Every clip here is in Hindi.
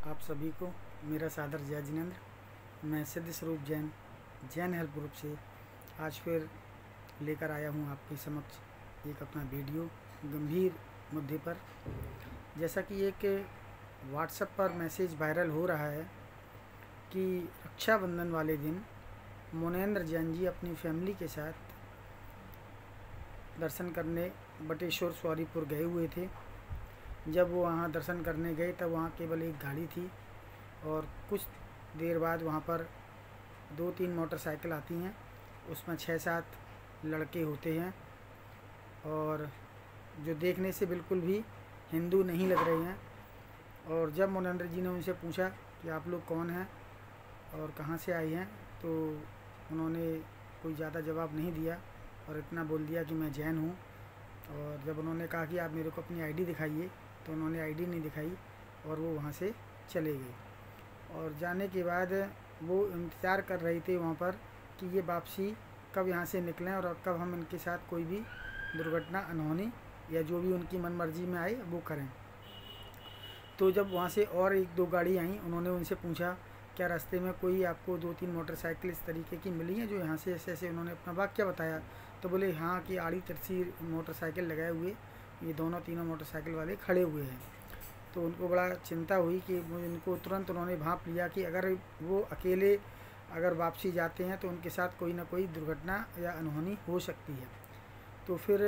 आप सभी को मेरा सादर जय जिनेंद्र। मैं सिद्ध स्वरूप जैन हेल्प ग्रुप से आज फिर लेकर आया हूं आपके समक्ष एक अपना वीडियो गंभीर मुद्दे पर। जैसा कि एक व्हाट्सएप पर मैसेज वायरल हो रहा है कि रक्षाबंधन वाले दिन मोनेंद्र जैन जी अपनी फैमिली के साथ दर्शन करने बटेश्वर स्वारीपुर गए हुए थे। जब वो वहाँ दर्शन करने गए तब वहाँ केवल एक गाड़ी थी और कुछ देर बाद वहाँ पर 2-3 मोटरसाइकिल आती हैं, उसमें 6-7 लड़के होते हैं और जो देखने से बिल्कुल भी हिंदू नहीं लग रहे हैं। और जब मोनेंद्र जी ने उनसे पूछा कि आप लोग कौन हैं और कहाँ से आए हैं, तो उन्होंने कोई ज़्यादा जवाब नहीं दिया और इतना बोल दिया कि मैं जैन हूँ। और जब उन्होंने कहा कि आप मेरे को अपनी आईडी दिखाइए, तो उन्होंने आईडी नहीं दिखाई और वो वहाँ से चले गए। और जाने के बाद वो इंतज़ार कर रहे थे वहाँ पर कि ये वापसी कब यहाँ से निकलें और कब हम इनके साथ कोई भी दुर्घटना अनहोनी या जो भी उनकी मनमर्जी में आए वो करें। तो जब वहाँ से और 1-2 गाड़ी आई, उन्होंने उनसे पूछा क्या रास्ते में कोई आपको 2-3 मोटरसाइकिल इस तरीके की मिली हैं जो यहाँ से ऐसे उन्होंने अपना वाक्य बताया। तो बोले हाँ कि आड़ी तिरछी मोटरसाइकिल लगाए हुए ये तीनों मोटरसाइकिल वाले खड़े हुए हैं। तो उनको बड़ा चिंता हुई कि उनको तुरंत उन्होंने भांप लिया कि अगर वो अकेले अगर वापसी जाते हैं तो उनके साथ कोई ना कोई दुर्घटना या अनहोनी हो सकती है। तो फिर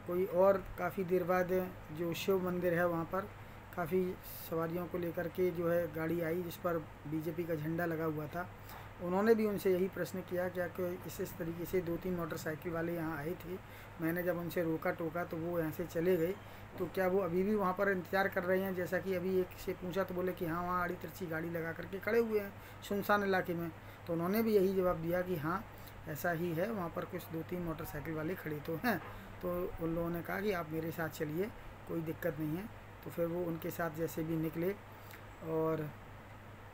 कोई और काफ़ी देर बाद जो शिव मंदिर है वहाँ पर काफ़ी सवारियों को लेकर के जो है गाड़ी आई जिस पर बीजेपी का झंडा लगा हुआ था। उन्होंने भी उनसे यही प्रश्न किया क्या कि इस तरीके से 2-3 मोटरसाइकिल वाले यहाँ आए थे, मैंने जब उनसे रोका टोका तो वो यहाँ से चले गए, तो क्या वो अभी भी वहाँ पर इंतज़ार कर रहे हैं? जैसा कि अभी एक से पूछा तो बोले कि हाँ वहाँ आड़ी तिरछी गाड़ी लगा करके खड़े हुए हैं सुनसान इलाके में। तो उन्होंने भी यही जवाब दिया कि हाँ ऐसा ही है, वहाँ पर कुछ 2-3 मोटरसाइकिल वाले खड़े तो हैं। तो उन लोगों ने कहा कि आप मेरे साथ चलिए, कोई दिक्कत नहीं है। तो फिर वो उनके साथ जैसे भी निकले और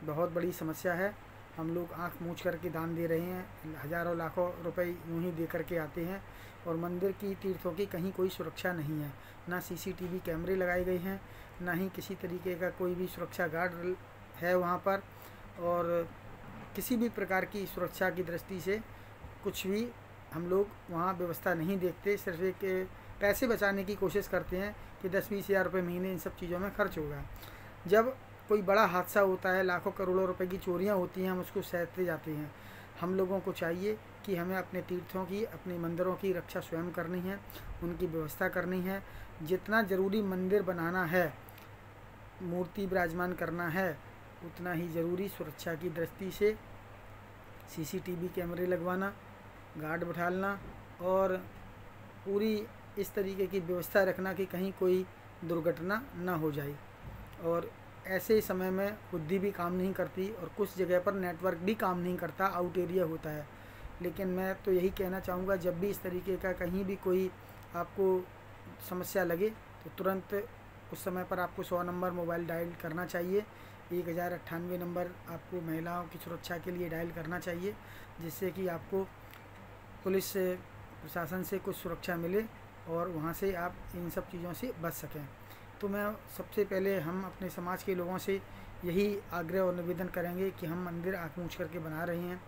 बहुत बड़ी समस्या है। हम लोग आंख मूंछ करके दान दे रहे हैं, हज़ारों लाखों रुपए यूँ ही दे करके आते हैं और मंदिर की तीर्थों की कहीं कोई सुरक्षा नहीं है, ना सीसीटीवी कैमरे लगाए गए हैं, ना ही किसी तरीके का कोई भी सुरक्षा गार्ड है वहाँ पर। और किसी भी प्रकार की सुरक्षा की दृष्टि से कुछ भी हम लोग वहाँ व्यवस्था नहीं देखते। सिर्फ एक पैसे बचाने की कोशिश करते हैं कि 10-20 हज़ार रुपये महीने इन सब चीज़ों में खर्च होगा। जब कोई बड़ा हादसा होता है, लाखों करोड़ों रुपए की चोरियां होती हैं, हम उसको सहते जाते हैं। हम लोगों को चाहिए कि हमें अपने तीर्थों की, अपने मंदिरों की रक्षा स्वयं करनी है, उनकी व्यवस्था करनी है। जितना ज़रूरी मंदिर बनाना है, मूर्ति विराजमान करना है, उतना ही ज़रूरी सुरक्षा की दृष्टि से सीसीटीवी कैमरे लगवाना, गार्ड बिठाना और पूरी इस तरीके की व्यवस्था रखना कि कहीं कोई दुर्घटना ना हो जाए। और ऐसे समय में बुद्धि भी काम नहीं करती और कुछ जगह पर नेटवर्क भी काम नहीं करता, आउट एरिया होता है। लेकिन मैं तो यही कहना चाहूँगा, जब भी इस तरीके का कहीं भी कोई आपको समस्या लगे तो तुरंत उस समय पर आपको 100 नंबर मोबाइल डायल करना चाहिए। 1098 नंबर आपको महिलाओं की सुरक्षा के लिए डायल करना चाहिए, जिससे कि आपको पुलिस प्रशासन से कुछ सुरक्षा मिले और वहाँ से आप इन सब चीज़ों से बच सकें। तो मैं सबसे पहले हम अपने समाज के लोगों से यही आग्रह और निवेदन करेंगे कि हम मंदिर आँख मूंछ करके बना रहे हैं,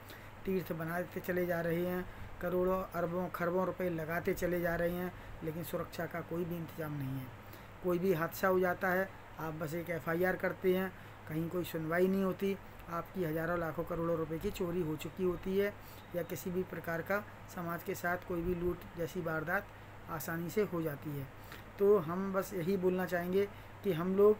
तीर्थ बनाते चले जा रहे हैं, करोड़ों अरबों खरबों रुपए लगाते चले जा रहे हैं, लेकिन सुरक्षा का कोई भी इंतजाम नहीं है। कोई भी हादसा हो जाता है, आप बस एक FIR करते हैं, कहीं कोई सुनवाई नहीं होती, आपकी हज़ारों लाखों करोड़ों रुपए की चोरी हो चुकी होती है या किसी भी प्रकार का समाज के साथ कोई भी लूट जैसी वारदात आसानी से हो जाती है। तो हम बस यही बोलना चाहेंगे कि हम लोग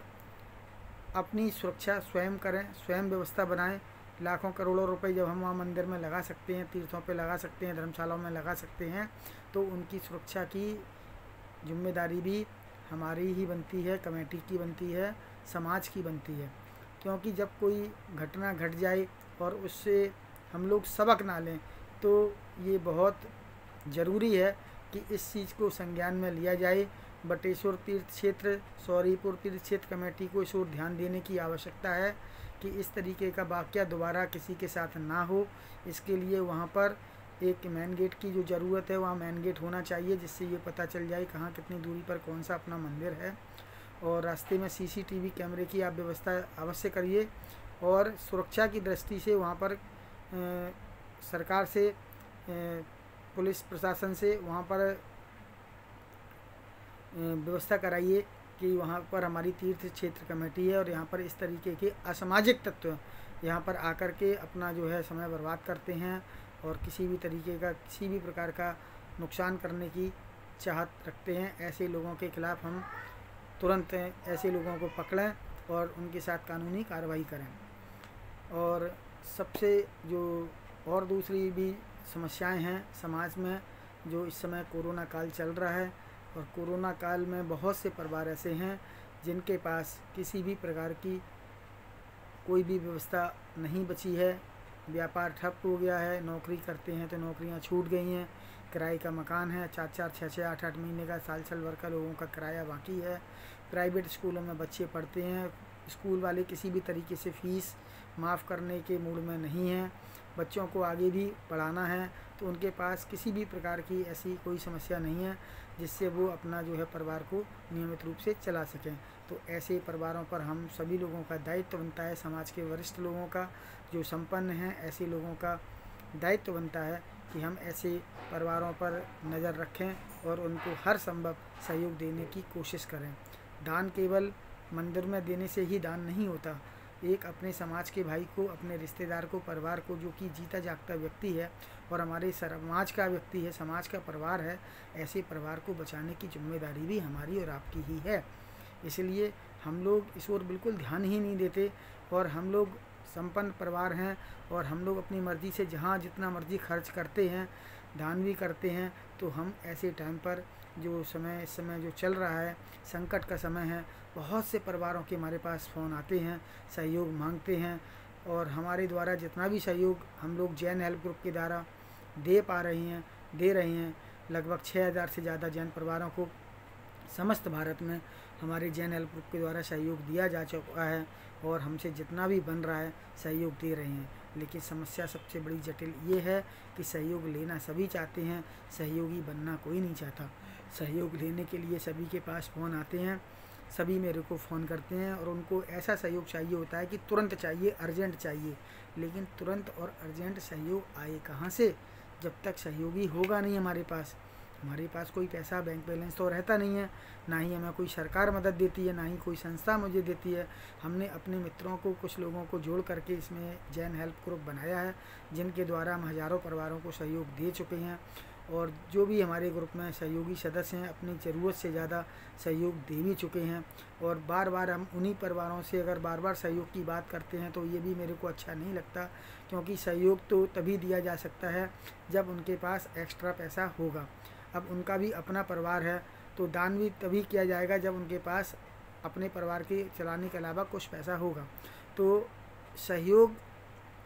अपनी सुरक्षा स्वयं करें, स्वयं व्यवस्था बनाएं। लाखों करोड़ों रुपए जब हम वहाँ मंदिर में लगा सकते हैं, तीर्थों पे लगा सकते हैं, धर्मशालाओं में लगा सकते हैं, तो उनकी सुरक्षा की जिम्मेदारी भी हमारी ही बनती है, कमेटी की बनती है, समाज की बनती है। क्योंकि जब कोई घटना घट जाए और उससे हम लोग सबक ना लें, तो ये बहुत ज़रूरी है कि इस चीज़ को संज्ञान में लिया जाए। बटेश्वर तीर्थ क्षेत्र, सौरीपुर तीर्थ क्षेत्र कमेटी को इस ओर ध्यान देने की आवश्यकता है कि इस तरीके का वाक़या दोबारा किसी के साथ ना हो। इसके लिए वहाँ पर एक मेन गेट की जो ज़रूरत है, वहाँ मेन गेट होना चाहिए, जिससे ये पता चल जाए कहाँ कितनी दूरी पर कौन सा अपना मंदिर है। और रास्ते में CCTV कैमरे की आप व्यवस्था अवश्य करिए। और सुरक्षा की दृष्टि से वहाँ पर सरकार से, पुलिस प्रशासन से वहाँ पर व्यवस्था कराइए कि वहाँ पर हमारी तीर्थ क्षेत्र कमेटी है और यहाँ पर इस तरीके के असामाजिक तत्व यहाँ पर आकर के अपना जो है समय बर्बाद करते हैं और किसी भी तरीके का, किसी भी प्रकार का नुकसान करने की चाहत रखते हैं। ऐसे लोगों के खिलाफ़ हम तुरंत ऐसे लोगों को पकड़ें और उनके साथ कानूनी कार्रवाई करें। और सबसे जो और दूसरी भी समस्याएं हैं समाज में, जो इस समय कोरोना काल चल रहा है, और कोरोना काल में बहुत से परिवार ऐसे हैं जिनके पास किसी भी प्रकार की कोई भी व्यवस्था नहीं बची है। व्यापार ठप हो गया है, नौकरी करते हैं तो नौकरियां छूट गई हैं, किराए का मकान है, 4-4, 6-6, 8-8 महीने का, साल भर का लोगों का किराया बाकी है। प्राइवेट स्कूलों में बच्चे पढ़ते हैं, स्कूल वाले किसी भी तरीके से फ़ीस माफ़ करने के मूड में नहीं हैं। बच्चों को आगे भी पढ़ाना है तो उनके पास किसी भी प्रकार की ऐसी कोई समस्या नहीं है जिससे वो अपना जो है परिवार को नियमित रूप से चला सकें। तो ऐसे परिवारों पर हम सभी लोगों का दायित्व बनता है, समाज के वरिष्ठ लोगों का, जो संपन्न हैं ऐसे लोगों का दायित्व बनता है कि हम ऐसे परिवारों पर नज़र रखें और उनको हर संभव सहयोग देने की कोशिश करें। दान केवल मंदिर में देने से ही दान नहीं होता। एक अपने समाज के भाई को, अपने रिश्तेदार को, परिवार को, जो कि जीता जागता व्यक्ति है और हमारे समाज का व्यक्ति है, समाज का परिवार है, ऐसे परिवार को बचाने की जिम्मेदारी भी हमारी और आपकी ही है। इसलिए हम लोग इस ओर बिल्कुल ध्यान ही नहीं देते और हम लोग संपन्न परिवार हैं और हम लोग अपनी मर्ज़ी से जहाँ जितना मर्ज़ी खर्च करते हैं, दान भी करते हैं। तो हम ऐसे टाइम पर जो समय, इस समय जो चल रहा है, संकट का समय है, बहुत से परिवारों के हमारे पास फ़ोन आते हैं, सहयोग मांगते हैं और हमारे द्वारा जितना भी सहयोग हम लोग जैन हेल्प ग्रुप के द्वारा दे रहे हैं। लगभग 6000 से ज़्यादा जैन परिवारों को समस्त भारत में हमारे जैन हेल्प ग्रुप के द्वारा सहयोग दिया जा चुका है और हमसे जितना भी बन रहा है सहयोग दे रहे हैं। लेकिन समस्या सबसे बड़ी जटिल ये है कि सहयोग लेना सभी चाहते हैं, सहयोगी बनना कोई नहीं चाहता। सहयोग लेने के लिए सभी के पास फ़ोन आते हैं, सभी मेरे को फ़ोन करते हैं और उनको ऐसा सहयोग चाहिए होता है कि तुरंत चाहिए, अर्जेंट चाहिए। लेकिन तुरंत और अर्जेंट सहयोग आए कहाँ से, जब तक सहयोगी होगा नहीं हमारे पास कोई पैसा, बैंक बैलेंस तो रहता नहीं है, ना ही हमें कोई सरकार मदद देती है, ना ही कोई संस्था मुझे देती है। हमने अपने मित्रों को, कुछ लोगों को जोड़ करके इसमें जैन हेल्प ग्रुप बनाया है, जिनके द्वारा हम हज़ारों परिवारों को सहयोग दे चुके हैं। और जो भी हमारे ग्रुप में सहयोगी सदस्य हैं, अपनी ज़रूरत से ज़्यादा सहयोग दे भी चुके हैं। और बार बार हम उन्हीं परिवारों से अगर बार बार सहयोग की बात करते हैं तो ये भी मेरे को अच्छा नहीं लगता, क्योंकि सहयोग तो तभी दिया जा सकता है जब उनके पास एक्स्ट्रा पैसा होगा। अब उनका भी अपना परिवार है तो दान भी तभी किया जाएगा जब उनके पास अपने परिवार के चलाने के अलावा कुछ पैसा होगा। तो सहयोग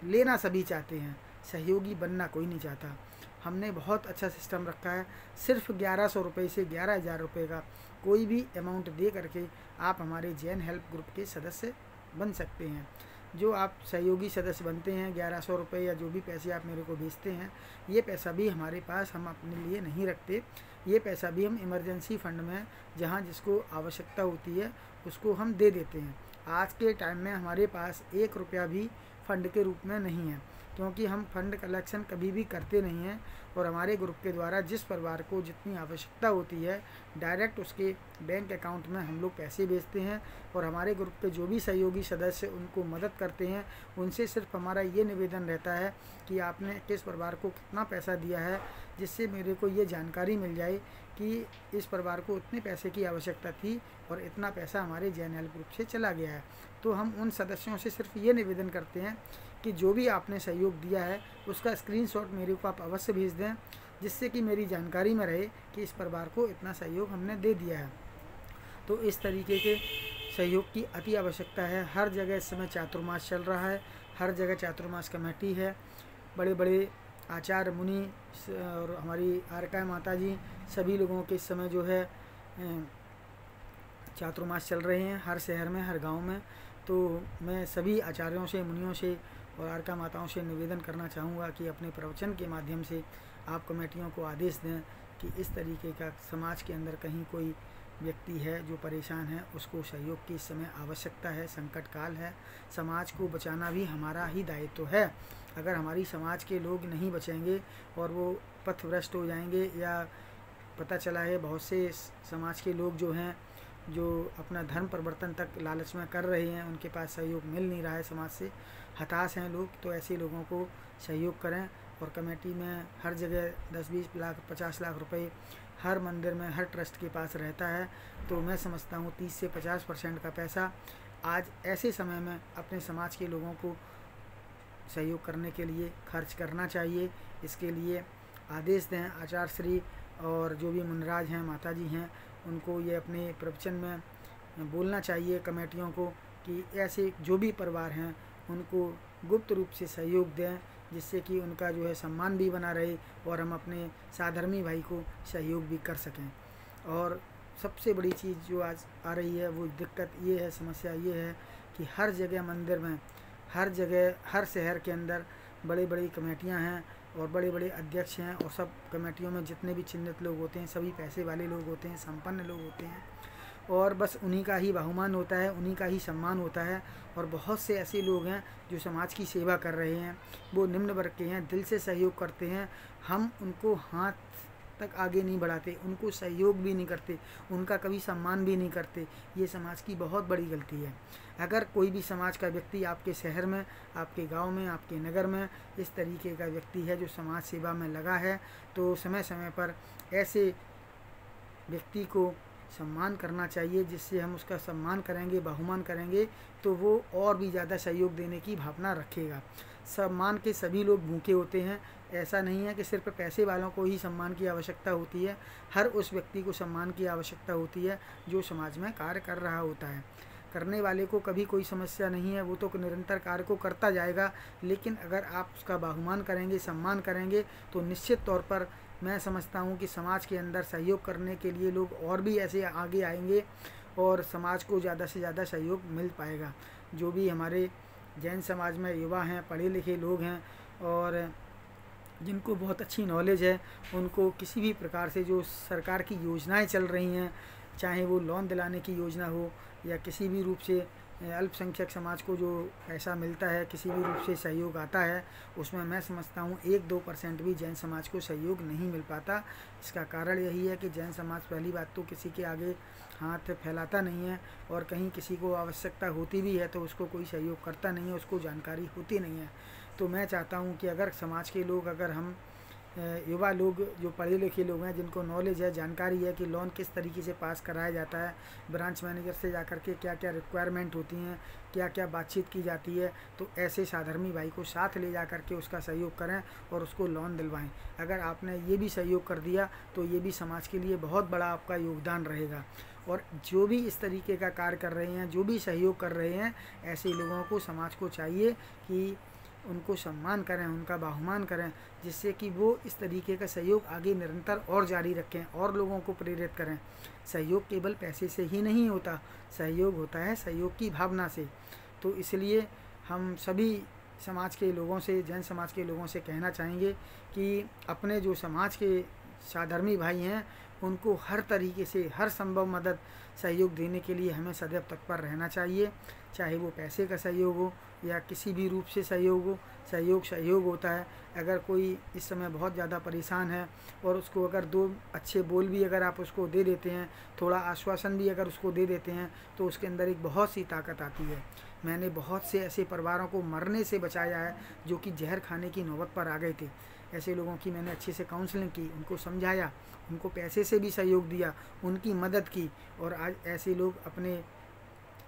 लेना सभी चाहते हैं, सहयोगी बनना कोई नहीं चाहता। हमने बहुत अच्छा सिस्टम रखा है, सिर्फ 1100 रुपये से 11,000 रुपये का कोई भी अमाउंट दे करके आप हमारे जैन हेल्प ग्रुप के सदस्य बन सकते हैं। जो आप सहयोगी सदस्य बनते हैं, 1100 रुपये या जो भी पैसे आप मेरे को भेजते हैं, ये पैसा भी हमारे पास हम अपने लिए नहीं रखते। ये पैसा भी हम इमरजेंसी फ़ंड में, जहाँ जिसको आवश्यकता होती है उसको हम दे देते हैं। आज के टाइम में हमारे पास 1 रुपया भी फ़ंड के रूप में नहीं है, क्योंकि हम फ़ंड कलेक्शन कभी भी करते नहीं हैं। और हमारे ग्रुप के द्वारा जिस परिवार को जितनी आवश्यकता होती है, डायरेक्ट उसके बैंक अकाउंट में हम लोग पैसे भेजते हैं। और हमारे ग्रुप के जो भी सहयोगी सदस्य उनको मदद करते हैं, उनसे सिर्फ हमारा ये निवेदन रहता है कि आपने किस परिवार को कितना पैसा दिया है, जिससे मेरे को ये जानकारी मिल जाए कि इस परिवार को उतने पैसे की आवश्यकता थी और इतना पैसा हमारे जैन हेल्प ग्रुप से चला गया है। तो हम उन सदस्यों से सिर्फ ये निवेदन करते हैं कि जो भी आपने सहयोग दिया है उसका स्क्रीनशॉट मेरे को आप अवश्य भेज दें, जिससे कि मेरी जानकारी में रहे कि इस परिवार को इतना सहयोग हमने दे दिया है। तो इस तरीके के सहयोग की अति आवश्यकता है। हर जगह इस समय चातुर्मास चल रहा है, हर जगह चातुर्मास कमेटी है, बड़े बड़े आचार्य मुनि और हमारी आरका माता जी, सभी लोगों के इस समय जो है चातुर्मास चल रहे हैं हर शहर में, हर गांव में। तो मैं सभी आचार्यों से, मुनियों से और आरका माताओं से निवेदन करना चाहूँगा कि अपने प्रवचन के माध्यम से आप कमेटियों को आदेश दें कि इस तरीके का समाज के अंदर कहीं कोई व्यक्ति है जो परेशान है उसको सहयोग की इस समय आवश्यकता है। संकट काल है, समाज को बचाना भी हमारा ही दायित्व है। अगर हमारी समाज के लोग नहीं बचेंगे और वो पथभ्रष्ट हो जाएंगे, या पता चला है बहुत से समाज के लोग जो हैं जो अपना धर्म परिवर्तन तक लालच में कर रहे हैं, उनके पास सहयोग मिल नहीं रहा है, समाज से हताश हैं लोग, तो ऐसे लोगों को सहयोग करें। और कमेटी में हर जगह 10-20 लाख 50 लाख रुपए हर मंदिर में हर ट्रस्ट के पास रहता है। तो मैं समझता हूँ 30 से 50% का पैसा आज ऐसे समय में अपने समाज के लोगों को सहयोग करने के लिए खर्च करना चाहिए। इसके लिए आदेश दें आचार्य श्री और जो भी मुनराज हैं, माता जी हैं, उनको ये अपने प्रवचन में बोलना चाहिए कमेटियों को कि ऐसे जो भी परिवार हैं उनको गुप्त रूप से सहयोग दें, जिससे कि उनका जो है सम्मान भी बना रहे और हम अपने साधर्मी भाई को सहयोग भी कर सकें। और सबसे बड़ी चीज़ जो आज आ रही है वो दिक्कत ये है, समस्या ये है कि हर जगह मंदिर में, हर जगह, हर शहर के अंदर बड़ी बड़ी कमेटियां हैं और बड़े बड़े अध्यक्ष हैं, और सब कमेटियों में जितने भी चिन्हित लोग होते हैं सभी पैसे वाले लोग होते हैं, संपन्न लोग होते हैं, और बस उन्हीं का ही बहुमान होता है, उन्हीं का ही सम्मान होता है। और बहुत से ऐसे लोग हैं जो समाज की सेवा कर रहे हैं, वो निम्न वर्ग के हैं, दिल से सहयोग करते हैं, हम उनको हाथ तक आगे नहीं बढ़ाते, उनको सहयोग भी नहीं करते, उनका कभी सम्मान भी नहीं करते। ये समाज की बहुत बड़ी गलती है। अगर कोई भी समाज का व्यक्ति आपके शहर में, आपके गांव में, आपके नगर में इस तरीके का व्यक्ति है जो समाज सेवा में लगा है, तो समय समय पर ऐसे व्यक्ति को सम्मान करना चाहिए, जिससे हम उसका सम्मान करेंगे, बहुमान करेंगे, तो वो और भी ज़्यादा सहयोग देने की भावना रखेगा। सम्मान के सभी लोग भूखे होते हैं, ऐसा नहीं है कि सिर्फ पैसे वालों को ही सम्मान की आवश्यकता होती है, हर उस व्यक्ति को सम्मान की आवश्यकता होती है जो समाज में कार्य कर रहा होता है। करने वाले को कभी कोई समस्या नहीं है, वो तो निरंतर कार्य को करता जाएगा, लेकिन अगर आप उसका बहुमान करेंगे, सम्मान करेंगे, तो निश्चित तौर पर मैं समझता हूँ कि समाज के अंदर सहयोग करने के लिए लोग और भी ऐसे आगे आएंगे और समाज को ज़्यादा से ज़्यादा सहयोग मिल पाएगा। जो भी हमारे जैन समाज में युवा हैं, पढ़े लिखे लोग हैं और जिनको बहुत अच्छी नॉलेज है, उनको किसी भी प्रकार से जो सरकार की योजनाएं चल रही हैं, चाहे वो लोन दिलाने की योजना हो या किसी भी रूप से अल्पसंख्यक समाज को जो पैसा मिलता है, किसी भी रूप से सहयोग आता है, उसमें मैं समझता हूँ 1-2% भी जैन समाज को सहयोग नहीं मिल पाता। इसका कारण यही है कि जैन समाज पहली बात तो किसी के आगे हाथ फैलाता नहीं है, और कहीं किसी को आवश्यकता होती भी है तो उसको कोई सहयोग करता नहीं है, उसको जानकारी होती नहीं है। तो मैं चाहता हूँ कि अगर समाज के लोग, अगर हम युवा लोग जो पढ़े लिखे लोग हैं, जिनको नॉलेज है, जानकारी है कि लोन किस तरीके से पास कराया जाता है, ब्रांच मैनेजर से जाकर के क्या क्या रिक्वायरमेंट होती हैं, क्या क्या बातचीत की जाती है, तो ऐसे साधर्मी भाई को साथ ले जा कर के उसका सहयोग करें और उसको लोन दिलवाएं। अगर आपने ये भी सहयोग कर दिया तो ये भी समाज के लिए बहुत बड़ा आपका योगदान रहेगा। और जो भी इस तरीके का कार्य कर रहे हैं, जो भी सहयोग कर रहे हैं, ऐसे लोगों को समाज को चाहिए कि उनको सम्मान करें, उनका बहुमान करें, जिससे कि वो इस तरीके का सहयोग आगे निरंतर और जारी रखें और लोगों को प्रेरित करें। सहयोग केवल पैसे से ही नहीं होता, सहयोग होता है सहयोग की भावना से। तो इसलिए हम सभी समाज के लोगों से, जैन समाज के लोगों से कहना चाहेंगे कि अपने जो समाज के साधर्मी भाई हैं उनको हर तरीके से, हर संभव मदद सहयोग देने के लिए हमें सदैव तत्पर रहना चाहिए, चाहे वो पैसे का सहयोग हो या किसी भी रूप से सहयोग हो। सहयोग होता है। अगर कोई इस समय बहुत ज़्यादा परेशान है और उसको अगर 2 अच्छे बोल भी अगर आप उसको दे देते हैं, थोड़ा आश्वासन भी अगर उसको दे देते हैं, तो उसके अंदर एक बहुत सी ताकत आती है। मैंने बहुत से ऐसे परिवारों को मरने से बचाया है जो कि जहर खाने की नौबत पर आ गए थे। ऐसे लोगों की मैंने अच्छे से काउंसलिंग की, उनको समझाया, उनको पैसे से भी सहयोग दिया, उनकी मदद की, और आज ऐसे लोग अपने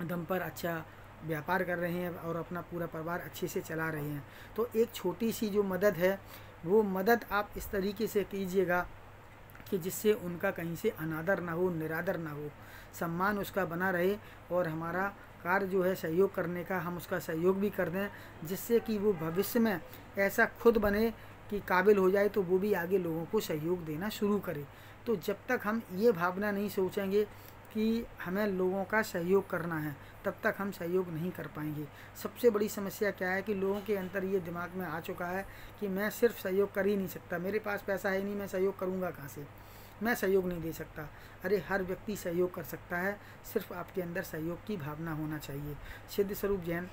दम पर अच्छा व्यापार कर रहे हैं और अपना पूरा परिवार अच्छे से चला रहे हैं। तो एक छोटी सी जो मदद है, वो मदद आप इस तरीके से कीजिएगा कि जिससे उनका कहीं से अनादर ना हो, निरादर ना हो, सम्मान उसका बना रहे, और हमारा कार्य जो है सहयोग करने का, हम उसका सहयोग भी कर दें, जिससे कि वो भविष्य में ऐसा खुद बने कि काबिल हो जाए, तो वो भी आगे लोगों को सहयोग देना शुरू करे। तो जब तक हम ये भावना नहीं सोचेंगे कि हमें लोगों का सहयोग करना है, तब तक हम सहयोग नहीं कर पाएंगे। सबसे बड़ी समस्या क्या है कि लोगों के अंदर ये दिमाग में आ चुका है कि मैं सिर्फ सहयोग कर ही नहीं सकता, मेरे पास पैसा है नहीं, मैं सहयोग करूँगा कहाँ से। मैं सहयोग नहीं दे सकता। अरे हर व्यक्ति सहयोग कर सकता है, सिर्फ आपके अंदर सहयोग की भावना होना चाहिए। सिद्ध स्वरूप जैन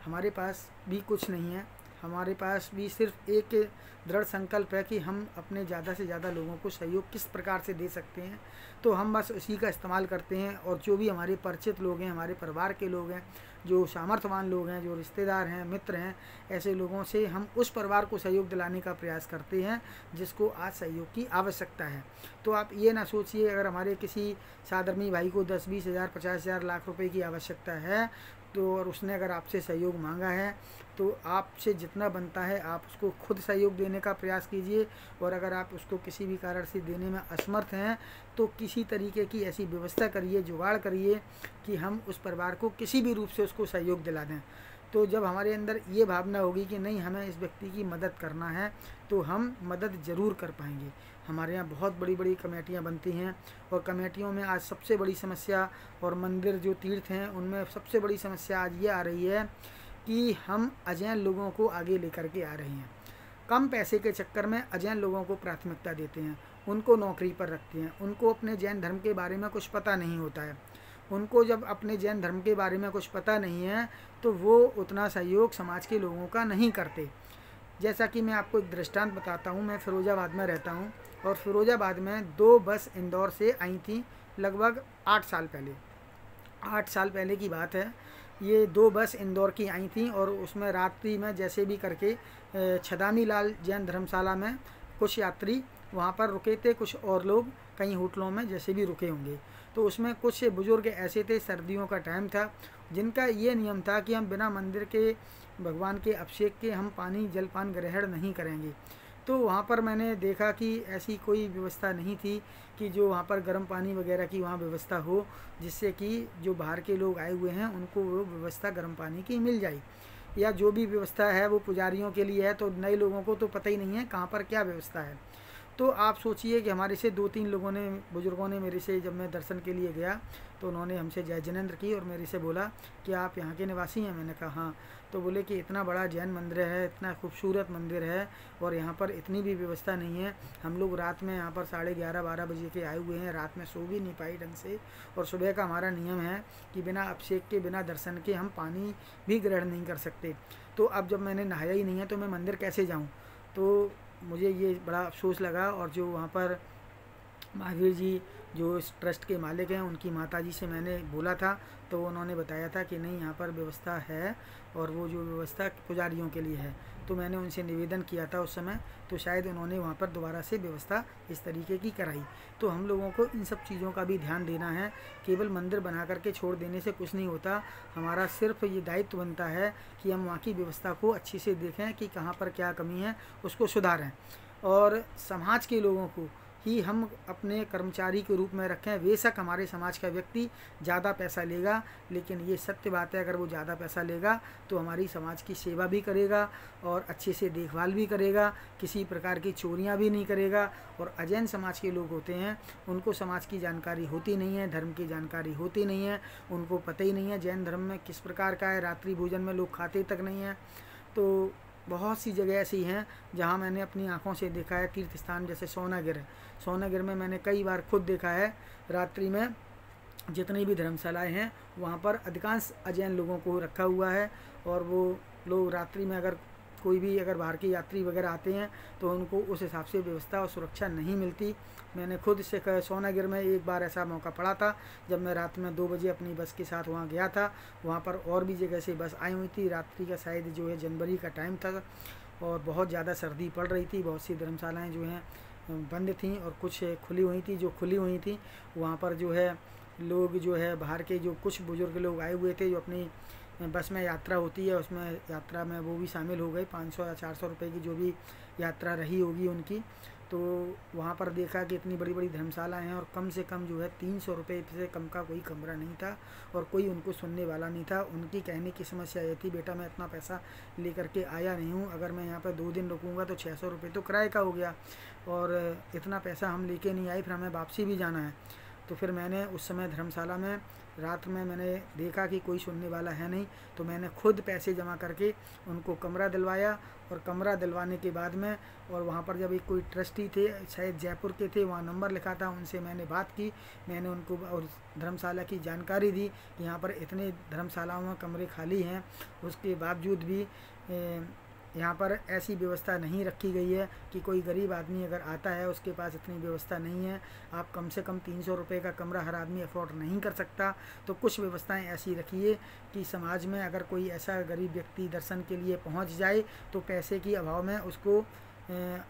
हमारे पास भी कुछ नहीं है, हमारे पास भी सिर्फ एक दृढ़ संकल्प है कि हम अपने ज़्यादा से ज़्यादा लोगों को सहयोग किस प्रकार से दे सकते हैं, तो हम बस उसी का इस्तेमाल करते हैं। और जो भी हमारे परिचित लोग हैं, हमारे परिवार के लोग हैं, जो सामर्थ्यवान लोग हैं, जो रिश्तेदार हैं, मित्र हैं, ऐसे लोगों से हम उस परिवार को सहयोग दिलाने का प्रयास करते हैं जिसको आज सहयोग की आवश्यकता है। तो आप ये ना सोचिए अगर हमारे किसी साधर्मी भाई को 10-20 हज़ार 50 हज़ार लाख रुपए की आवश्यकता है तो और उसने अगर आपसे सहयोग मांगा है तो आपसे जितना बनता है आप उसको खुद सहयोग देने का प्रयास कीजिए। और अगर आप उसको किसी भी कारण से देने में असमर्थ हैं तो किसी तरीके की ऐसी व्यवस्था करिए, जुगाड़ करिए कि हम उस परिवार को किसी भी रूप से उसको सहयोग दिला दें। तो जब हमारे अंदर ये भावना होगी कि नहीं हमें इस व्यक्ति की मदद करना है तो हम मदद ज़रूर कर पाएंगे। हमारे यहाँ बहुत बड़ी बड़ी कमेटियाँ बनती हैं और कमेटियों में आज सबसे बड़ी समस्या, और मंदिर जो तीर्थ हैं उनमें सबसे बड़ी समस्या आज ये आ रही है कि हम अजैन लोगों को आगे लेकर के आ रहे हैं। कम पैसे के चक्कर में अजैन लोगों को प्राथमिकता देते हैं, उनको नौकरी पर रखते हैं, उनको अपने जैन धर्म के बारे में कुछ पता नहीं होता है। उनको जब अपने जैन धर्म के बारे में कुछ पता नहीं है तो वो उतना सहयोग समाज के लोगों का नहीं करते। जैसा कि मैं आपको एक दृष्टांत बताता हूँ, मैं फ़िरोज़ाबाद में रहता हूँ और फ़िरोज़ाबाद में 2 बस इंदौर से आई थी लगभग 8 साल पहले। 8 साल पहले की बात है। ये 2 बस इंदौर की आई थी और उसमें रात्रि में जैसे भी करके छदामी लाल जैन धर्मशाला में कुछ यात्री वहाँ पर रुके थे, कुछ और लोग कई होटलों में जैसे भी रुके होंगे। तो उसमें कुछ बुज़ुर्ग ऐसे थे, सर्दियों का टाइम था, जिनका ये नियम था कि हम बिना मंदिर के भगवान के अभिषेक के हम पानी जलपान ग्रहण नहीं करेंगे। तो वहाँ पर मैंने देखा कि ऐसी कोई व्यवस्था नहीं थी कि जो वहाँ पर गर्म पानी वगैरह की वहाँ व्यवस्था हो, जिससे कि जो बाहर के लोग आए हुए हैं उनको वो व्यवस्था गर्म पानी की मिल जाए, या जो भी व्यवस्था है वो पुजारियों के लिए है, तो नए लोगों को तो पता ही नहीं है कहाँ पर क्या व्यवस्था है। तो आप सोचिए कि हमारे से 2-3 लोगों ने, बुज़ुर्गों ने मेरे से, जब मैं दर्शन के लिए गया तो उन्होंने हमसे जय जिनेंद्र की और मेरे से बोला कि आप यहाँ के निवासी हैं। मैंने कहा हाँ। तो बोले कि इतना बड़ा जैन मंदिर है, इतना खूबसूरत मंदिर है और यहाँ पर इतनी भी व्यवस्था नहीं है। हम लोग रात में यहाँ पर 11:30-12 बजे के आए हुए हैं, रात में सो भी नहीं पाई ढंग से, और सुबह का हमारा नियम है कि बिना अभिषेक के, बिना दर्शन के हम पानी भी ग्रहण नहीं कर सकते। तो अब जब मैंने नहाया ही नहीं है तो मैं मंदिर कैसे जाऊँ? तो मुझे ये बड़ा अफसोस लगा। और जो वहाँ पर महावीर जी जो इस ट्रस्ट के मालिक हैं, उनकी माताजी से मैंने बोला था तो उन्होंने बताया था कि नहीं यहाँ पर व्यवस्था है और वो जो व्यवस्था पुजारियों के लिए है। तो मैंने उनसे निवेदन किया था उस समय, तो शायद उन्होंने वहाँ पर दोबारा से व्यवस्था इस तरीके की कराई। तो हम लोगों को इन सब चीज़ों का भी ध्यान देना है। केवल मंदिर बना करके छोड़ देने से कुछ नहीं होता। हमारा सिर्फ ये दायित्व बनता है कि हम वहाँ की व्यवस्था को अच्छे से देखें कि कहाँ पर क्या कमी है, उसको सुधारें, और समाज के लोगों को ही हम अपने कर्मचारी के रूप में रखें। बेशक हमारे समाज का व्यक्ति ज़्यादा पैसा लेगा, लेकिन ये सत्य बात है, अगर वो ज़्यादा पैसा लेगा तो हमारी समाज की सेवा भी करेगा और अच्छे से देखभाल भी करेगा, किसी प्रकार की चोरियां भी नहीं करेगा। और अजैन समाज के लोग होते हैं, उनको समाज की जानकारी होती नहीं है, धर्म की जानकारी होती नहीं है, उनको पता ही नहीं है जैन धर्म में किस प्रकार का है, रात्रि भोजन में लोग खाते तक नहीं हैं। तो बहुत सी जगह ऐसी हैं जहाँ मैंने अपनी आंखों से देखा है। तीर्थ स्थान जैसे सोनागिर है, सोनागिर में मैंने कई बार खुद देखा है, रात्रि में जितनी भी धर्मशालाएं हैं वहाँ पर अधिकांश अजैन लोगों को रखा हुआ है, और वो लोग रात्रि में अगर कोई भी अगर बाहर के यात्री वगैरह आते हैं तो उनको उस हिसाब से व्यवस्था और सुरक्षा नहीं मिलती। मैंने खुद से सोनागिर में एक बार ऐसा मौका पड़ा था जब मैं रात में 2 बजे अपनी बस के साथ वहाँ गया था। वहाँ पर और भी जगह से बस आई हुई थी, रात्रि का शायद जो है जनवरी का टाइम था और बहुत ज़्यादा सर्दी पड़ रही थी। बहुत सी धर्मशालाएँ जो हैं बंद थीं और कुछ खुली हुई थी। जो खुली हुई थी वहाँ पर जो है लोग जो है बाहर के जो कुछ बुज़ुर्ग लोग आए हुए थे, जो अपनी बस में यात्रा होती है उसमें यात्रा में वो भी शामिल हो गए। 500 या 400 रुपये की जो भी यात्रा रही होगी उनकी। तो वहाँ पर देखा कि इतनी बड़ी बड़ी धर्मशालाएँ हैं और कम से कम जो है 300 रुपये से कम का कोई कमरा नहीं था और कोई उनको सुनने वाला नहीं था। उनकी कहने की समस्या ये थी, बेटा मैं इतना पैसा लेकर के आया नहीं हूँ, अगर मैं यहाँ पर 2 दिन रुकूँगा तो 600 रुपये तो किराए का हो गया और इतना पैसा हम लेके नहीं आए, फिर हमें वापसी भी जाना है। तो फिर मैंने उस समय धर्मशाला में रात में मैंने देखा कि कोई सुनने वाला है नहीं, तो मैंने खुद पैसे जमा करके उनको कमरा दिलवाया। और कमरा दिलवाने के बाद में और वहाँ पर जब एक कोई ट्रस्टी थे, शायद जयपुर के थे, वहाँ नंबर लिखा था, उनसे मैंने बात की। मैंने उनको और धर्मशाला की जानकारी दी कि यहाँ पर इतने धर्मशालाओं में कमरे खाली हैं, उसके बावजूद भी यहाँ पर ऐसी व्यवस्था नहीं रखी गई है कि कोई गरीब आदमी अगर आता है उसके पास इतनी व्यवस्था नहीं है। आप कम से कम 300 रुपये का कमरा हर आदमी अफोर्ड नहीं कर सकता। तो कुछ व्यवस्थाएं ऐसी रखिए कि समाज में अगर कोई ऐसा गरीब व्यक्ति दर्शन के लिए पहुंच जाए तो पैसे की अभाव में उसको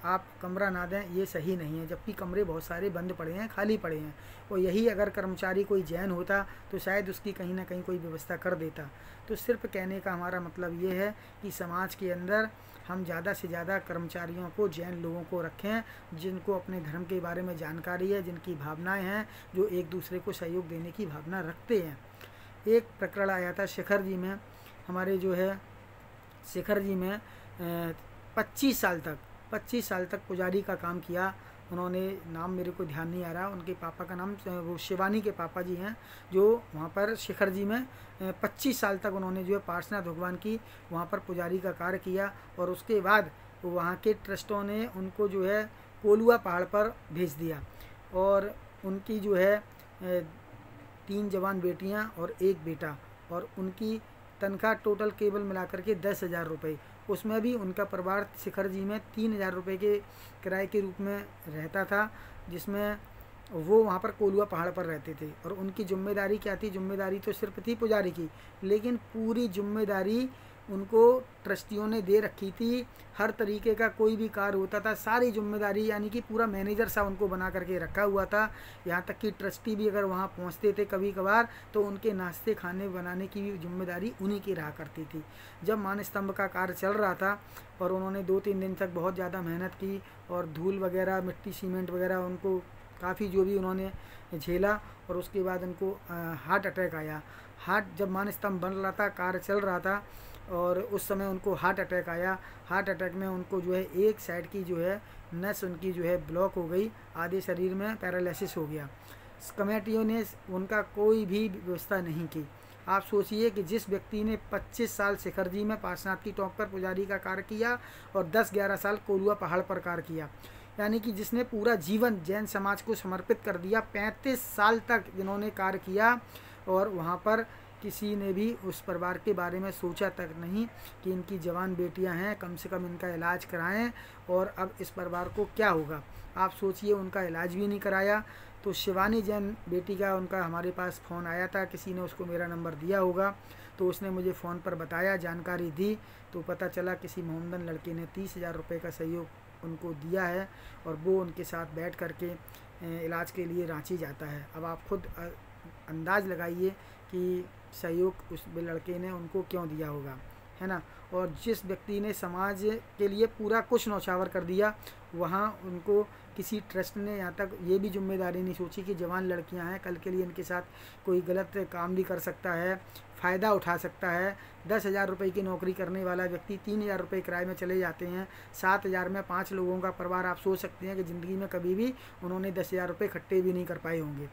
आप कमरा ना दें, ये सही नहीं है। जबकि कमरे बहुत सारे बंद पड़े हैं, खाली पड़े हैं। और यही अगर कर्मचारी कोई जैन होता तो शायद उसकी कहीं ना कहीं कोई व्यवस्था कर देता। तो सिर्फ कहने का हमारा मतलब ये है कि समाज के अंदर हम ज़्यादा से ज़्यादा कर्मचारियों को, जैन लोगों को रखें जिनको अपने धर्म के बारे में जानकारी है, जिनकी भावनाएं हैं, जो एक दूसरे को सहयोग देने की भावना रखते हैं। एक प्रकरण आया था शिखर जी में, हमारे जो है शिखर जी में 25 साल तक पुजारी का काम किया उन्होंने। नाम मेरे को ध्यान नहीं आ रहा, उनके पापा का नाम वो शिवानी के पापा जी हैं, जो वहाँ पर शिखर जी में 25 साल तक उन्होंने जो है पार्श्वनाथ भगवान की वहाँ पर पुजारी का कार्य किया। और उसके बाद वहाँ के ट्रस्टों ने उनको जो है कोलुआ पहाड़ पर भेज दिया। और उनकी जो है 3 जवान बेटियाँ और 1 बेटा, और उनकी तनख्वाह टोटल केवल मिलाकर के 10,000 रुपये। उसमें भी उनका परिवार शिखर जी में 3,000 रुपये के किराए के रूप में रहता था, जिसमें वो वहाँ पर कोलुआ पहाड़ पर रहते थे। और उनकी जिम्मेदारी क्या थी? जिम्मेदारी तो सिर्फ थी पुजारी की, लेकिन पूरी जिम्मेदारी उनको ट्रस्टियों ने दे रखी थी। हर तरीके का कोई भी कार्य होता था, सारी जिम्मेदारी, यानी कि पूरा मैनेजर सा उनको बना करके रखा हुआ था। यहाँ तक कि ट्रस्टी भी अगर वहाँ पहुँचते थे कभी कभार तो उनके नाश्ते खाने बनाने की भी जिम्मेदारी उन्हीं की रहा करती थी। जब मानस्तंभ का कार्य चल रहा था और उन्होंने 2-3 दिन तक बहुत ज़्यादा मेहनत की और धूल वगैरह, मिट्टी, सीमेंट वगैरह उनको काफ़ी जो भी उन्होंने झेला, और उसके बाद उनको हार्ट अटैक आया। जब मानस्तंभ बन रहा था, कार्य चल रहा था, और उस समय उनको हार्ट अटैक आया। हार्ट अटैक में उनको जो है एक साइड की जो है नस उनकी जो है ब्लॉक हो गई, आधे शरीर में पैरालिसिस हो गया। कमेटियों ने उनका कोई भी व्यवस्था नहीं की। आप सोचिए कि जिस व्यक्ति ने 25 साल शिखर जी में पार्श्वनाथ की टॉप पर पुजारी का कार्य किया और 10-11 साल कोलुआ पहाड़ पर कार्य किया, यानी कि जिसने पूरा जीवन जैन समाज को समर्पित कर दिया, 35 साल तक जिन्होंने कार्य किया, और वहाँ पर किसी ने भी उस परिवार के बारे में सोचा तक नहीं कि इनकी जवान बेटियां हैं, कम से कम इनका इलाज कराएं। और अब इस परिवार को क्या होगा? आप सोचिए, उनका इलाज भी नहीं कराया। तो शिवानी जैन बेटी का उनका हमारे पास फ़ोन आया था, किसी ने उसको मेरा नंबर दिया होगा, तो उसने मुझे फ़ोन पर बताया, जानकारी दी, तो पता चला किसी मोहम्मदन लड़के ने 30,000 रुपये का सहयोग उनको दिया है, और वो उनके साथ बैठ करके इलाज के लिए रांची जाता है। अब आप खुद अंदाज़ लगाइए कि सहयोग उस लड़के ने उनको क्यों दिया होगा, है ना। और जिस व्यक्ति ने समाज के लिए पूरा कुछ न्यौछावर कर दिया, वहाँ उनको किसी ट्रस्ट ने यहाँ तक ये भी जिम्मेदारी नहीं सोची कि जवान लड़कियाँ हैं, कल के लिए इनके साथ कोई गलत काम भी कर सकता है, फ़ायदा उठा सकता है। 10,000 रुपये की नौकरी करने वाला व्यक्ति 3,000 रुपये किराए में चले जाते हैं। 7,000 में 5 लोगों का परिवार, आप सोच सकते हैं कि ज़िंदगी में कभी भी उन्होंने 10,000 रुपये इकट्ठे भी नहीं कर पाए होंगे,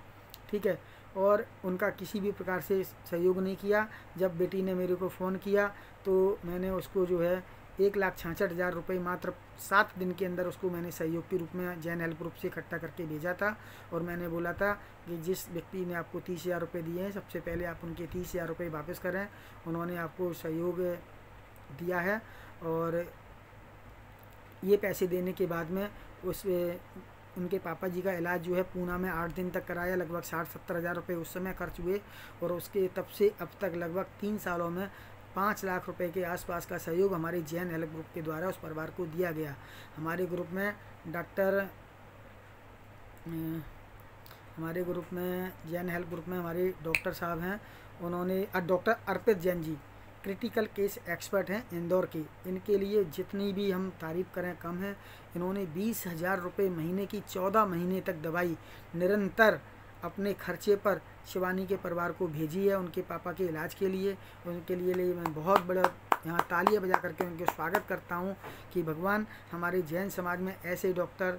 ठीक है। और उनका किसी भी प्रकार से सहयोग नहीं किया। जब बेटी ने मेरे को फ़ोन किया तो मैंने उसको जो है 1,66,000 रुपये मात्र 7 दिन के अंदर उसको मैंने सहयोग के रूप में जैन हेल्प ग्रुप से इकट्ठा करके भेजा था। और मैंने बोला था कि जिस व्यक्ति ने आपको 30,000 रुपये दिए हैं, सबसे पहले आप उनके 30,000 रुपये वापस करें। उन्होंने आपको सहयोग दिया है, और ये पैसे देने के बाद में उनके पापा जी का इलाज जो है पूना में 8 दिन तक कराया। लगभग 60-70 हज़ार रुपये उस समय खर्च हुए, और उसके तब से अब तक लगभग 3 सालों में 5 लाख रुपए के आसपास का सहयोग हमारे जैन हेल्प ग्रुप के द्वारा उस परिवार को दिया गया। हमारे ग्रुप में जैन हेल्प ग्रुप में हमारे डॉक्टर साहब हैं, उन्होंने डॉक्टर अर्पित Jain ji critical case expert हैं इंदौर के। इनके लिए जितनी भी हम तारीफ़ करें कम है। इन्होंने 20,000 रुपये महीने की 14 महीने तक दवाई निरंतर अपने खर्चे पर शिवानी के परिवार को भेजी है, उनके पापा के इलाज के लिए। उनके लिए मैं बहुत बड़ा यहाँ तालियां बजा करके उनके स्वागत करता हूँ कि भगवान हमारे जैन समाज में ऐसे डॉक्टर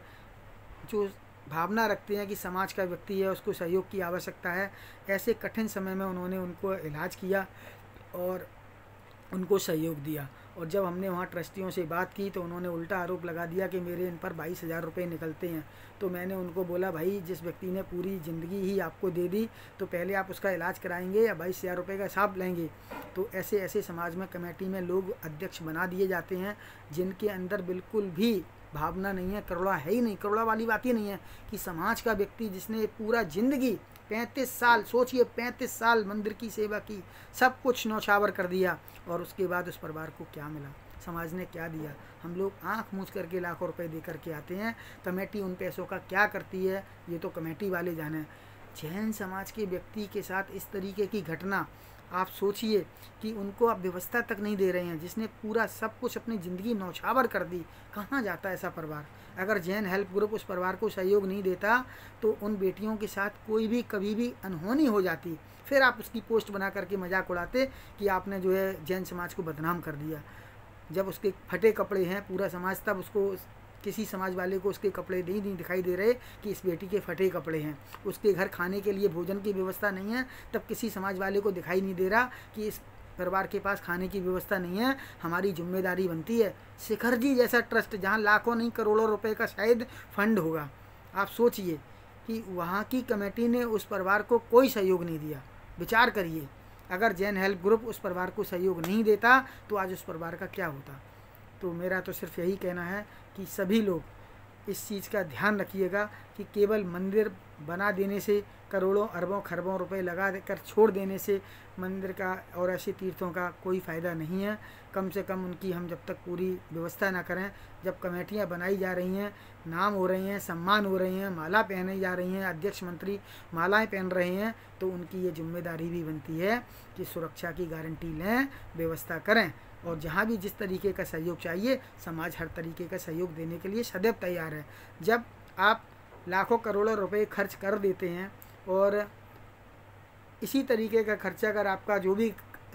जो भावना रखते हैं कि समाज का व्यक्ति है, उसको सहयोग की आवश्यकता है, ऐसे कठिन समय में उन्होंने उनको इलाज किया और उनको सहयोग दिया। और जब हमने वहाँ ट्रस्टियों से बात की तो उन्होंने उल्टा आरोप लगा दिया कि मेरे इन पर 22,000 रुपये निकलते हैं। तो मैंने उनको बोला, भाई जिस व्यक्ति ने पूरी ज़िंदगी ही आपको दे दी तो पहले आप उसका इलाज कराएंगे या 22,000 रुपये का हिसाब लेंगे। तो ऐसे ऐसे समाज में कमेटी में लोग अध्यक्ष बना दिए जाते हैं जिनके अंदर बिल्कुल भी भावना नहीं है, करुणा है ही नहीं। करुणा वाली बात ही नहीं है कि समाज का व्यक्ति जिसने पूरा ज़िंदगी 35 साल, सोचिए 35 साल मंदिर की सेवा की, सब कुछ न्यौछावर कर दिया और उसके बाद उस परिवार को क्या मिला, समाज ने क्या दिया। हम लोग आंख मूंझ करके लाखों रुपए दे करके आते हैं, कमेटी उन पैसों का क्या करती है ये तो कमेटी वाले जाने। जैन समाज के व्यक्ति के साथ इस तरीके की घटना, आप सोचिए कि उनको आप व्यवस्था तक नहीं दे रहे हैं, जिसने पूरा सब कुछ अपनी ज़िंदगी न्यौछावर कर दी। कहाँ जाता है ऐसा परिवार? अगर जैन हेल्प ग्रुप उस परिवार को सहयोग नहीं देता तो उन बेटियों के साथ कोई भी कभी भी अनहोनी हो जाती। फिर आप उसकी पोस्ट बना करके मजाक उड़ाते कि आपने जो है जैन समाज को बदनाम कर दिया। जब उसके फटे कपड़े हैं पूरा समाज, तब उसको किसी समाज वाले को उसके कपड़े नहीं दिखाई दे रहे कि इस बेटी के फटे कपड़े हैं। उसके घर खाने के लिए भोजन की व्यवस्था नहीं है, तब किसी समाज वाले को दिखाई नहीं दे रहा कि इस परिवार के पास खाने की व्यवस्था नहीं है। हमारी जिम्मेदारी बनती है। शिखर जी जैसा ट्रस्ट जहाँ लाखों नहीं करोड़ों रुपए का शायद फंड होगा, आप सोचिए कि वहाँ की कमेटी ने उस परिवार को कोई सहयोग नहीं दिया। विचार करिए, अगर जैन हेल्प ग्रुप उस परिवार को सहयोग नहीं देता तो आज उस परिवार का क्या होता। तो मेरा तो सिर्फ यही कहना है कि सभी लोग इस चीज़ का ध्यान रखिएगा कि केवल मंदिर बना देने से, करोड़ों अरबों खरबों रुपए लगा कर छोड़ देने से मंदिर का और ऐसे तीर्थों का कोई फ़ायदा नहीं है। कम से कम उनकी हम जब तक पूरी व्यवस्था ना करें, जब कमेटियां बनाई जा रही हैं, नाम हो रहे हैं, सम्मान हो रहे हैं, माला पहनाई जा रही हैं, अध्यक्ष मंत्री मालाएं पहन रहे हैं, तो उनकी ये जिम्मेदारी भी बनती है कि सुरक्षा की गारंटी लें, व्यवस्था करें। और जहाँ भी जिस तरीके का सहयोग चाहिए, समाज हर तरीके का सहयोग देने के लिए सदैव तैयार है। जब आप लाखों करोड़ों रुपए खर्च कर देते हैं और इसी तरीके का खर्चा अगर आपका जो भी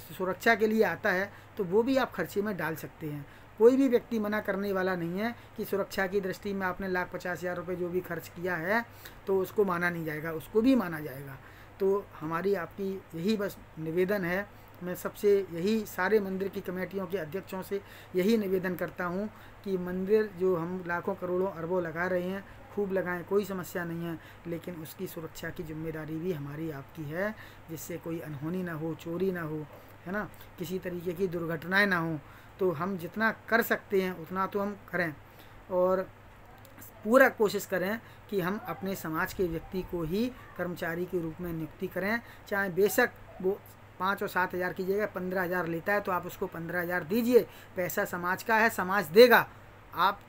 सुरक्षा के लिए आता है तो वो भी आप खर्चे में डाल सकते हैं। कोई भी व्यक्ति मना करने वाला नहीं है कि सुरक्षा की दृष्टि में आपने 1,50,000 रुपये जो भी खर्च किया है तो उसको माना नहीं जाएगा, उसको भी माना जाएगा। तो हमारी आपकी यही बस निवेदन है। मैं सबसे यही सारे मंदिर की कमेटियों के अध्यक्षों से यही निवेदन करता हूँ कि मंदिर जो हम लाखों करोड़ों अरबों लगा रहे हैं, खूब लगाएं, कोई समस्या नहीं है, लेकिन उसकी सुरक्षा की जिम्मेदारी भी हमारी आपकी है, जिससे कोई अनहोनी ना हो, चोरी ना हो, है ना, किसी तरीके की दुर्घटनाएं ना हो। तो हम जितना कर सकते हैं उतना तो हम करें और पूरा कोशिश करें कि हम अपने समाज के व्यक्ति को ही कर्मचारी के रूप में नियुक्ति करें। चाहे बेशक वो 5 और 7 हज़ार की जगह 15,000 लेता है तो आप उसको 15,000 दीजिए। पैसा समाज का है, समाज देगा। आप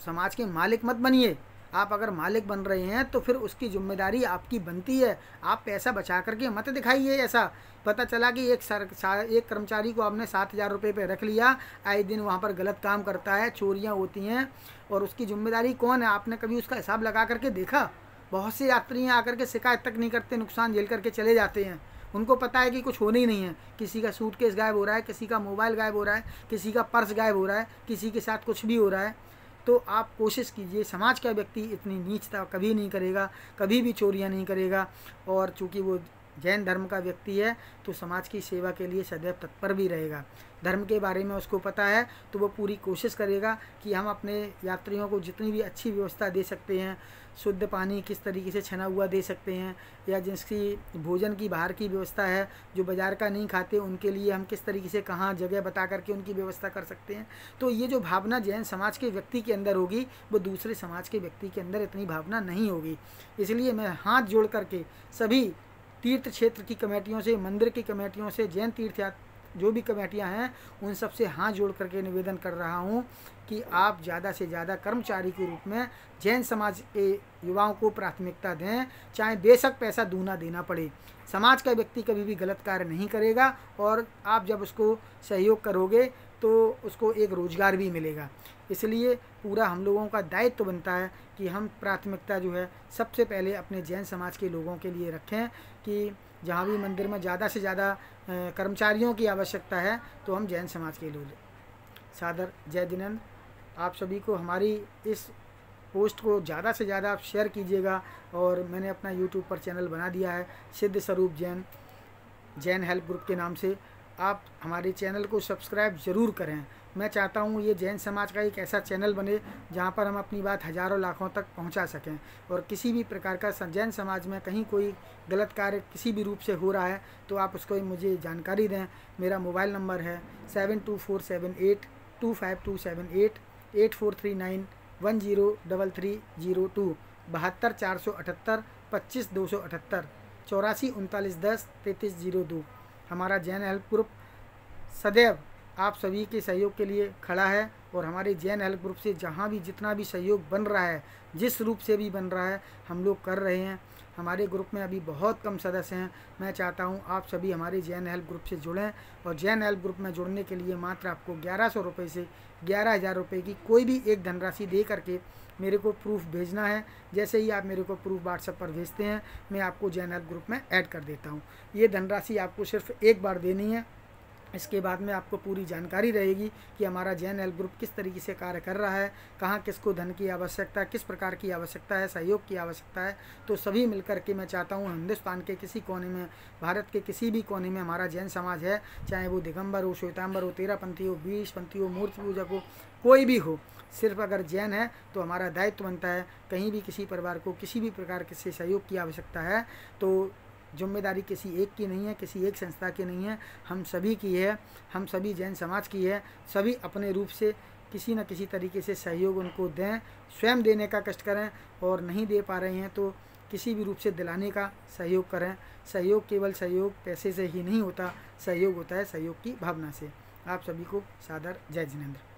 समाज के मालिक मत बनिए। आप अगर मालिक बन रहे हैं तो फिर उसकी जिम्मेदारी आपकी बनती है। आप पैसा बचा करके मत दिखाइए। ऐसा पता चला कि एक कर्मचारी को आपने 7,000 रुपये पे रख लिया, आए दिन वहाँ पर गलत काम करता है, चोरियाँ होती हैं, और उसकी जिम्मेदारी कौन है? आपने कभी उसका हिसाब लगा करके देखा? बहुत से यात्री आकर के शिकायत तक नहीं करते, नुकसान झेल करके चले जाते हैं। उनको पता है कि कुछ होने ही नहीं है। किसी का सूटकेस गायब हो रहा है, किसी का मोबाइल गायब हो रहा है, किसी का पर्स गायब हो रहा है, किसी के साथ कुछ भी हो रहा है। तो आप कोशिश कीजिए, समाज का व्यक्ति इतनी नीचता कभी नहीं करेगा, कभी भी चोरियां नहीं करेगा। और चूँकि वो जैन धर्म का व्यक्ति है तो समाज की सेवा के लिए सदैव तत्पर भी रहेगा। धर्म के बारे में उसको पता है तो वो पूरी कोशिश करेगा कि हम अपने यात्रियों को जितनी भी अच्छी व्यवस्था दे सकते हैं, शुद्ध पानी किस तरीके से छना हुआ दे सकते हैं, या जिसकी भोजन की बाहर की व्यवस्था है, जो बाज़ार का नहीं खाते उनके लिए हम किस तरीके से कहाँ जगह बता करके उनकी व्यवस्था कर सकते हैं। तो ये जो भावना जैन समाज के व्यक्ति के अंदर होगी वो दूसरे समाज के व्यक्ति के अंदर इतनी भावना नहीं होगी। इसलिए मैं हाथ जोड़ करके सभी तीर्थ क्षेत्र की कमेटियों से, मंदिर की कमेटियों से, जैन तीर्थ जो भी कमेटियां हैं उन सब से हाथ जोड़ करके निवेदन कर रहा हूं कि आप ज़्यादा से ज़्यादा कर्मचारी के रूप में जैन समाज के युवाओं को प्राथमिकता दें, चाहे बेशक पैसा दूना देना पड़े। समाज का व्यक्ति कभी भी गलत कार्य नहीं करेगा और आप जब उसको सहयोग करोगे तो उसको एक रोज़गार भी मिलेगा। इसलिए पूरा हम लोगों का दायित्व बनता है कि हम प्राथमिकता जो है सबसे पहले अपने जैन समाज के लोगों के लिए रखें कि जहाँ भी मंदिर में ज़्यादा से ज़्यादा कर्मचारियों की आवश्यकता है तो हम जैन समाज के लोग। सादर जय जिनेंद्र। आप सभी को हमारी इस पोस्ट को ज़्यादा से ज़्यादा आप शेयर कीजिएगा। और मैंने अपना यूट्यूब पर चैनल बना दिया है सिद्ध स्वरूप जैन हेल्प ग्रुप के नाम से। आप हमारे चैनल को सब्सक्राइब ज़रूर करें। मैं चाहता हूँ ये जैन समाज का एक ऐसा चैनल बने जहाँ पर हम अपनी बात हज़ारों लाखों तक पहुँचा सकें। और किसी भी प्रकार का जैन समाज में कहीं कोई गलत कार्य किसी भी रूप से हो रहा है तो आप उसको मुझे जानकारी दें। मेरा मोबाइल नंबर है 724782527 8439103302 72478 25278 84 39 10 3302। हमारा जैन हेल्प ग्रुप सदैव आप सभी के सहयोग के लिए खड़ा है। और हमारे जैन हेल्प ग्रुप से जहाँ भी जितना भी सहयोग बन रहा है, जिस रूप से भी बन रहा है, हम लोग कर रहे हैं। हमारे ग्रुप में अभी बहुत कम सदस्य हैं। मैं चाहता हूँ आप सभी हमारे जैन हेल्प ग्रुप से जुड़ें। और जैन हेल्प ग्रुप में जुड़ने के लिए मात्र आपको 1100 रुपये से 11,000 रुपये की कोई भी एक धनराशि दे करके मेरे को प्रूफ भेजना है। जैसे ही आप मेरे को प्रूफ व्हाट्सएप पर भेजते हैं, मैं आपको जैन हेल्प ग्रुप में ऐड कर देता हूँ। ये धनराशि आपको सिर्फ एक बार देनी है। इसके बाद में आपको पूरी जानकारी रहेगी कि हमारा जैन हेल्प ग्रुप किस तरीके से कार्य कर रहा है, कहाँ किसको धन की आवश्यकता है, किस प्रकार की आवश्यकता है, सहयोग की आवश्यकता है। तो सभी मिलकर के मैं चाहता हूँ हिंदुस्तान के किसी कोने में, भारत के किसी भी कोने में हमारा जैन समाज है, चाहे वो दिगंबर हो, श्वेतांबर हो, तेरहपंथी हो, 20पंथी हो, मूर्ति पूजक हो, कोई भी हो, सिर्फ अगर जैन है तो हमारा दायित्व बनता है। कहीं भी किसी परिवार को किसी भी प्रकार से सहयोग की आवश्यकता है तो जिम्मेदारी किसी एक की नहीं है, किसी एक संस्था की नहीं है, हम सभी की है। हम सभी जैन समाज की है। सभी अपने रूप से किसी न किसी तरीके से सहयोग उनको दें, स्वयं देने का कष्ट करें। और नहीं दे पा रहे हैं तो किसी भी रूप से दिलाने का सहयोग करें। सहयोग केवल सहयोग पैसे से ही नहीं होता, सहयोग होता है सहयोग की भावना से। आप सभी को सादर जय जिनेंद्र।